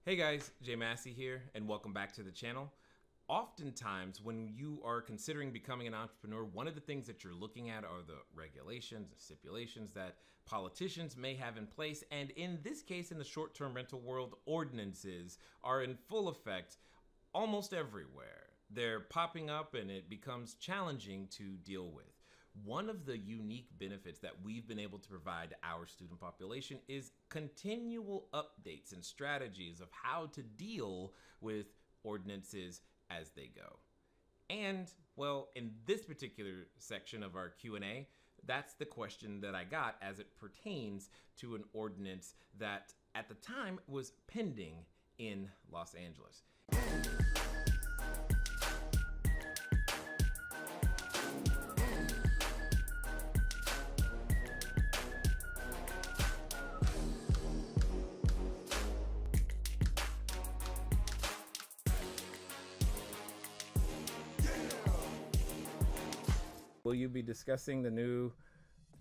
Hey guys, Jay Massey here, and welcome back to the channel. Oftentimes, when you are considering becoming an entrepreneur, one of the things that you're looking at are the regulations and stipulations that politicians may have in place. And in this case, in the short-term rental world, ordinances are in full effect almost everywhere. They're popping up and it becomes challenging to deal with. One of the unique benefits that we've been able to provide our student population is continual updates and strategies of how to deal with ordinances as they go. And, well, in this particular section of our Q&A, that's the question that I got as it pertains to an ordinance that at the time was pending in Los Angeles. Will you be discussing the new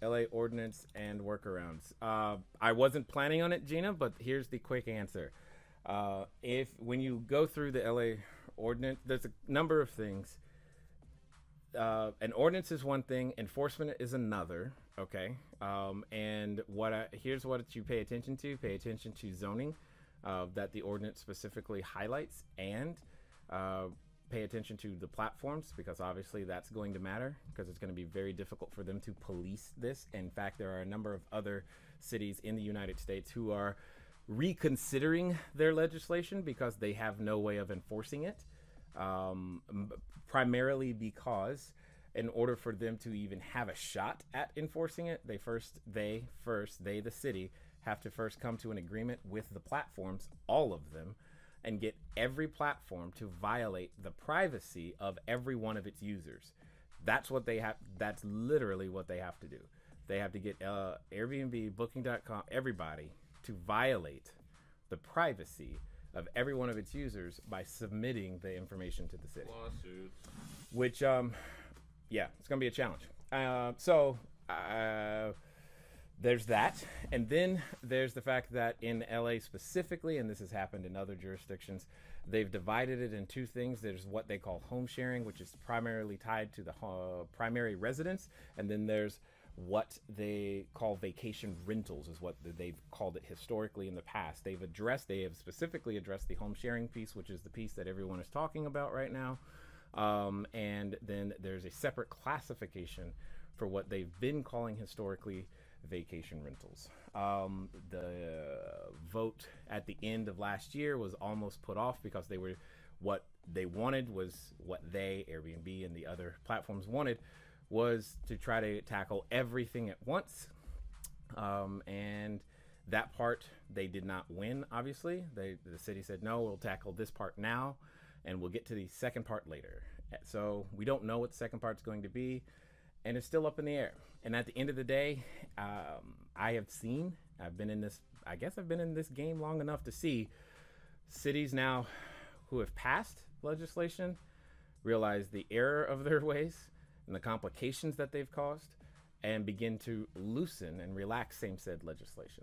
LA ordinance and workarounds? I wasn't planning on it, Gina, but here's the quick answer. When you go through the LA ordinance, there's a number of things. An ordinance is one thing, enforcement is another. Okay, and here's what you pay attention to. Pay attention to zoning that the ordinance specifically highlights, and pay attention to the platforms, because obviously that's going to matter, because it's going to be very difficult for them to police this. In fact, there are a number of other cities in the United States who are reconsidering their legislation because they have no way of enforcing it, primarily because in order for them to even have a shot at enforcing it, the city, have to first come to an agreement with the platforms, all of them, and get every platform to violate the privacy of every one of its users. That's what they have. That's literally what they have to do. They have to get Airbnb, Booking.com, everybody to violate the privacy of every one of its users by submitting the information to the city. Lawsuits. Which, yeah, it's going to be a challenge. There's that. And then there's the fact that in LA specifically, and this has happened in other jurisdictions, they've divided it in two things. There's what they call home sharing, which is primarily tied to the primary residence. And then there's what they call vacation rentals, is what they've called it historically in the past. They have specifically addressed the home sharing piece, which is the piece that everyone is talking about right now. And then there's a separate classification for what they've been calling historically vacation rentals. The vote at the end of last year was almost put off because what they wanted was what Airbnb and the other platforms wanted, was to try to tackle everything at once. And that part they did not win, obviously. The city said, no, we'll tackle this part now and we'll get to the second part later. So we don't know what the second part's going to be, and it's still up in the air. And at the end of the day, I've been in this game long enough to see cities now who have passed legislation realize the error of their ways and the complications that they've caused, and begin to loosen and relax same said legislation.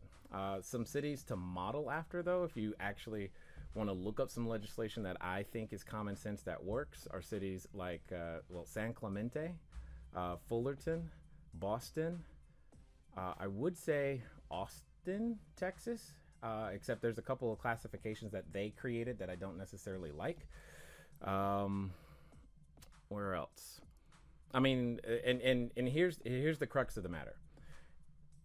Some cities to model after, though, if you actually want to look up some legislation that I think is common sense that works, are cities like San Clemente, Fullerton, Boston, I would say Austin, Texas, except there's a couple of classifications that they created that I don't necessarily like. Where else? I mean, and here's the crux of the matter.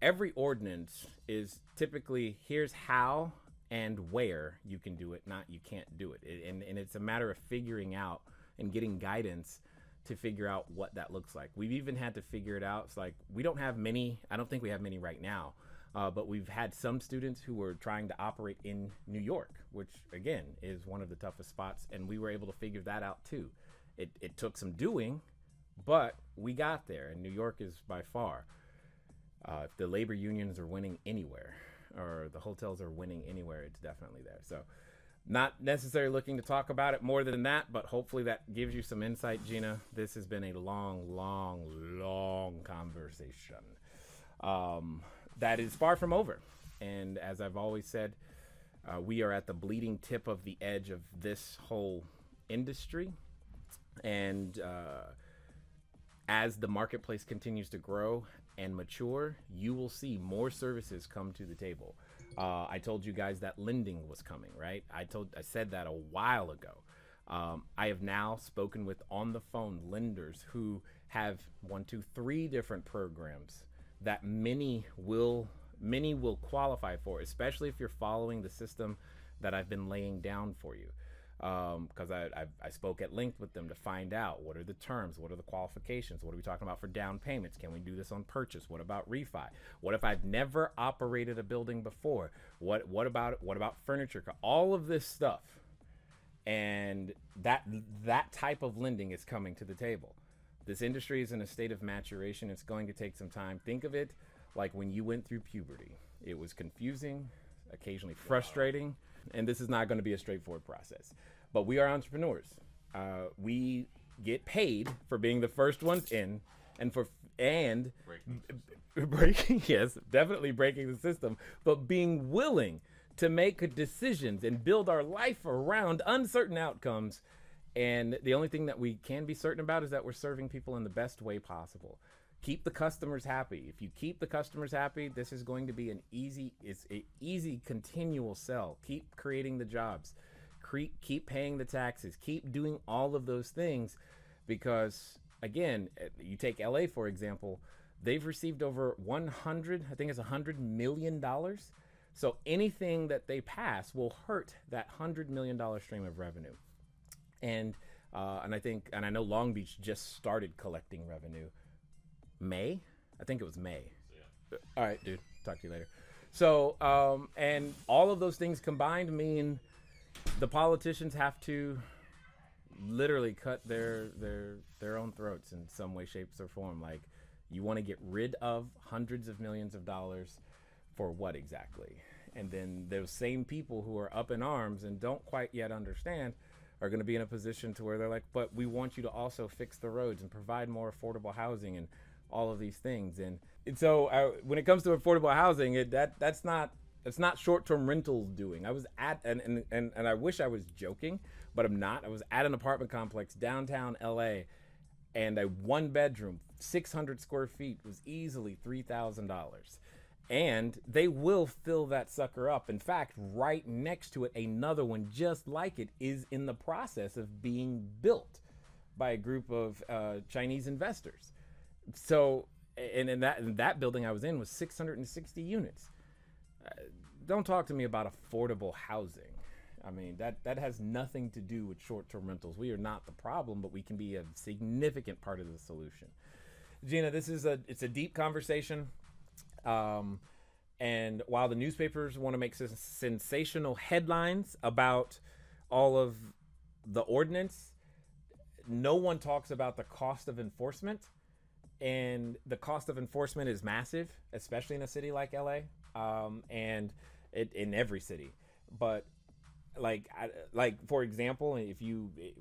Every ordinance is typically, here's how and where you can do it, not you can't do it. And it's a matter of figuring out and getting guidance to figure out what that looks like. We've even had to figure it out. It's like, we don't have many, I don't think we have many right now, but we've had some students who were trying to operate in New York, which again is one of the toughest spots, and we were able to figure that out too. It took some doing, but we got there, and New York is by far, if the labor unions are winning anywhere, or the hotels are winning anywhere, it's definitely there. So not necessarily looking to talk about it more than that, but hopefully that gives you some insight, Gina. This has been a long conversation that is far from over. And as I've always said, We are at the bleeding tip of the edge of this whole industry. And as the marketplace continues to grow and mature, you will see more services come to the table. I told you guys that lending was coming, right? I said that a while ago. I have now spoken with on the phone lenders who have 1, 2, 3 different programs that many will qualify for, especially if you're following the system that I've been laying down for you. Because I spoke at length with them to find out what are the terms, what are the qualifications, what are we talking about for down payments, can we do this on purchase, what about refi, what if I've never operated a building before, what about furniture, all of this stuff. And that type of lending is coming to the table. This industry is in a state of maturation. It's going to take some time. Think of it like when you went through puberty. It was confusing, occasionally frustrating, and this is not going to be a straightforward process. But we are entrepreneurs. We get paid for being the first ones in, and breaking, yes, definitely breaking the system, but being willing to make decisions and build our life around uncertain outcomes. And the only thing that we can be certain about is that we're serving people in the best way possible. Keep the customers happy. If you keep the customers happy, this is going to be an easy continual sell. Keep creating the jobs, keep paying the taxes, keep doing all of those things, because again, you take LA for example, they've received over $100 million. So anything that they pass will hurt that $100 million stream of revenue. And I know Long Beach just started collecting revenue. I think it was May. Yeah. All right, dude. Talk to you later. So, and all of those things combined mean the politicians have to literally cut their own throats in some way, shape, or form. Like, you want to get rid of hundreds of millions of dollars for what exactly? And then those same people who are up in arms and don't quite yet understand are going to be in a position to where they're like, but we want you to also fix the roads and provide more affordable housing and all of these things. And so when it comes to affordable housing, that's not short-term rentals doing. I was at, and I wish I was joking, but I'm not. I was at an apartment complex downtown LA, and a 1-bedroom, 600 square feet was easily $3,000. And they will fill that sucker up. In fact, right next to it, another one just like it is in the process of being built by a group of Chinese investors. So, and in that building I was in was 660 units. Don't talk to me about affordable housing. I mean, that has nothing to do with short-term rentals. We are not the problem, but we can be a significant part of the solution. Gina, it's a deep conversation. And while the newspapers want to make sensational headlines about all of the ordinance, no one talks about the cost of enforcement. And the cost of enforcement is massive, especially in a city like LA, and in every city. But like for example,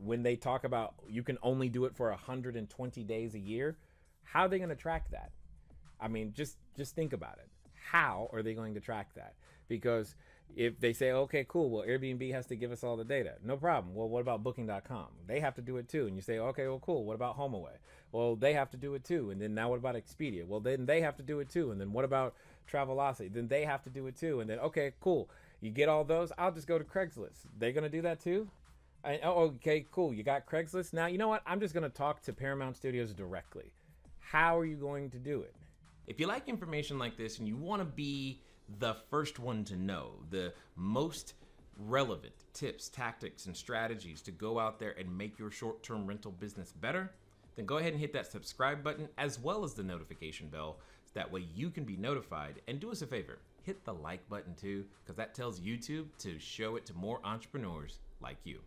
when they talk about you can only do it for 120 days a year, how are they going to track that? I mean, just think about it. How are they going to track that? Because if they say, okay, cool, well, Airbnb has to give us all the data. No problem. Well, what about Booking.com? They have to do it too. And you say, okay, well, cool. What about HomeAway? Well, they have to do it too. And then now what about Expedia? Well, then they have to do it too. And then what about Travelocity? Then they have to do it too. And then, okay, cool. You get all those. I'll just go to Craigslist. They're going to do that too? Okay, cool. You got Craigslist. Now, you know what? I'm just going to talk to Paramount Studios directly. How are you going to do it? If you like information like this and you want to be the first one to know the most relevant tips, tactics, and strategies to go out there and make your short-term rental business better, then go ahead and hit that subscribe button as well as the notification bell. So that way you can be notified. And do us a favor, hit the like button too, because that tells YouTube to show it to more entrepreneurs like you.